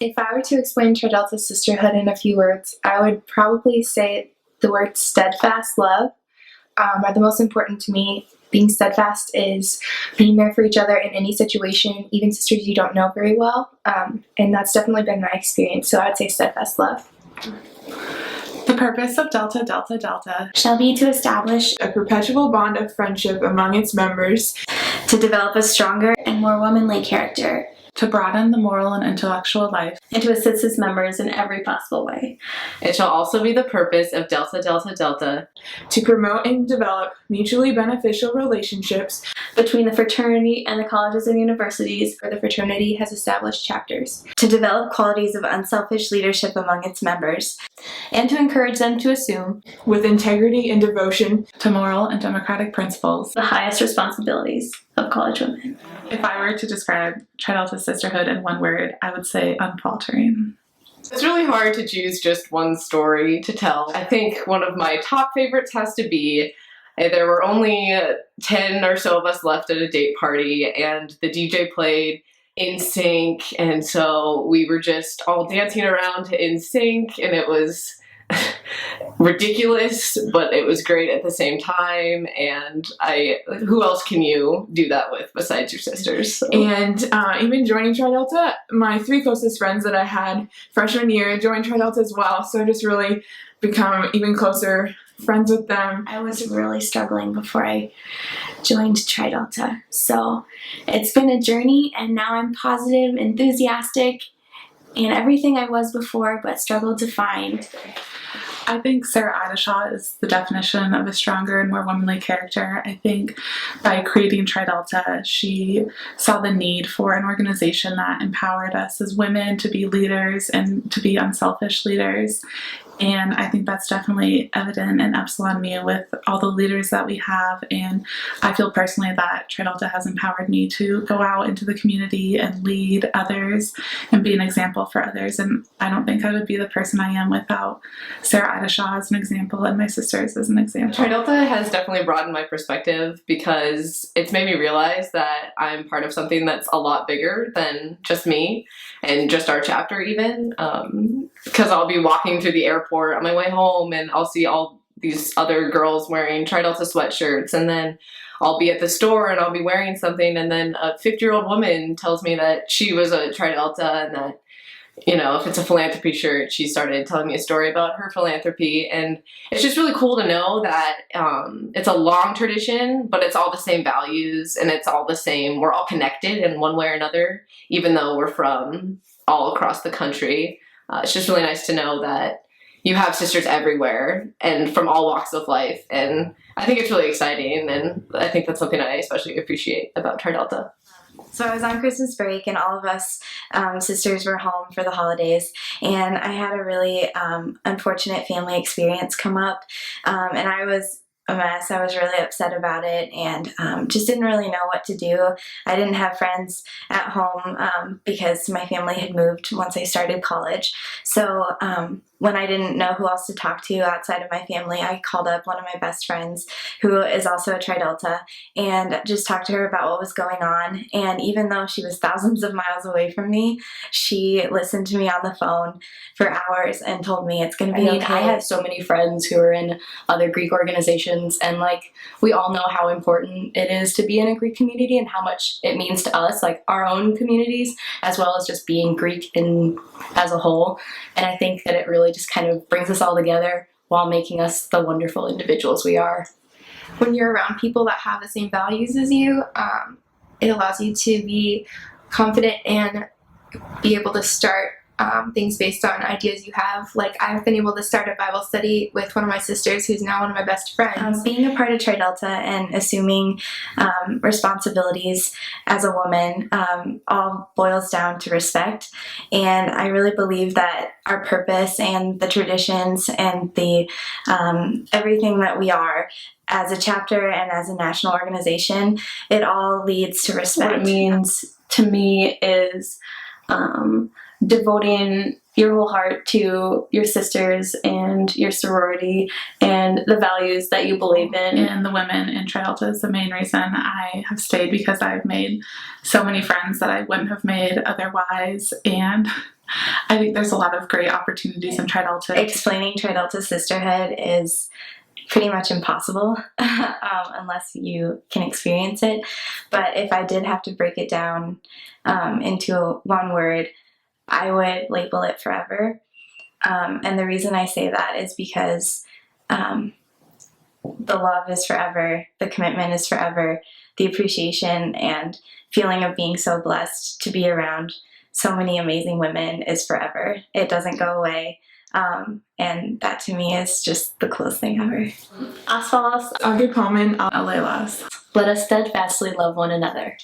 If I were to explain Tri Delta sisterhood in a few words, I would probably say the words steadfast love are the most important to me. Being steadfast is being there for each other in any situation, even sisters you don't know very well. And that's definitely been my experience. So I would say steadfast love. The purpose of Delta Delta Delta shall be to establish a perpetual bond of friendship among its members, to develop a stronger and more womanly character, to broaden the moral and intellectual life, and to assist its members in every possible way. It shall also be the purpose of Delta Delta Delta to promote and develop mutually beneficial relationships between the fraternity and the colleges and universities, where the fraternity has established chapters, to develop qualities of unselfish leadership among its members, and to encourage them to assume, with integrity and devotion, to moral and democratic principles, the highest responsibilities of college women. If I were to describe Tri Delta sisterhood in one word, I would say unfaltering. It's really hard to choose just one story to tell. I think one of my top favorites has to be there were only 10 or so of us left at a date party, and the DJ played In Sync, and so we were just all dancing around to In Sync, and it was ridiculous, but it was great at the same time. And who else can you do that with besides your sisters? So. And even joining Tri Delta, my 3 closest friends that I had freshman year joined Tri Delta as well, so I just really become even closer friends with them. I was really struggling before I joined Tri Delta, so it's been a journey, and now I'm positive, enthusiastic, and everything I was before but struggled to find. I think Sarah Ideshaw is the definition of a stronger and more womanly character. I think by creating Tri Delta, she saw the need for an organization that empowered us as women to be leaders and to be unselfish leaders. And I think that's definitely evident in Epsilon Mu with all the leaders that we have. And I feel personally that Tri Delta has empowered me to go out into the community and lead others and be an example for others. And I don't think I would be the person I am without Sarah Ideshaw as an example and my sisters as an example. Tri Delta has definitely broadened my perspective because it's made me realize that I'm part of something that's a lot bigger than just me and just our chapter even. Because I'll be walking through the airport on my way home and I'll see all these other girls wearing Tri Delta sweatshirts, and then I'll be at the store and I'll be wearing something, and then a 50-year-old woman tells me that she was a Tri Delta and that, you know, if it's a philanthropy shirt, she started telling me a story about her philanthropy. And it's just really cool to know that it's a long tradition, but it's all the same values and it's all the same. We're all connected in one way or another, even though we're from all across the country. It's just really nice to know that you have sisters everywhere and from all walks of life. And I think it's really exciting. And I think that's something I especially appreciate about Tri Delta. So I was on Christmas break, and all of us sisters were home for the holidays, and I had a really unfortunate family experience come up, and I was a mess. I was really upset about it, and just didn't really know what to do. I didn't have friends at home because my family had moved once I started college. So when I didn't know who else to talk to outside of my family, I called up one of my best friends who is also a Tri Delta and just talked to her about what was going on. And even though she was thousands of miles away from me, she listened to me on the phone for hours and told me it's going to be okay. I have so many friends who are in other Greek organizations, and like we all know how important it is to be in a Greek community and how much it means to us, like our own communities, as well as just being Greek as a whole. And I think that it really just kind of brings us all together while making us the wonderful individuals we are. When you're around people that have the same values as you, it allows you to be confident and be able to start things based on ideas you have. Like, I've been able to start a Bible study with one of my sisters who's now one of my best friends. Being a part of Tri Delta and assuming responsibilities as a woman all boils down to respect. And I really believe that our purpose and the traditions and the everything that we are as a chapter and as a national organization, it all leads to respect. What it means to me is devoting your whole heart to your sisters and your sorority and the values that you believe in. And the women in Tri Delta is the main reason I have stayed, because I've made so many friends that I wouldn't have made otherwise. And I think there's a lot of great opportunities in Tri Delta. Explaining Tri Delta sisterhood is pretty much impossible unless you can experience it. But if I did have to break it down into one word, I would label it forever. And the reason I say that is because the love is forever, the commitment is forever, the appreciation and feeling of being so blessed to be around so many amazing women is forever. It doesn't go away. And that to me is just the coolest thing ever. Asfalas, Agapalman, Alaylas. let us steadfastly love one another.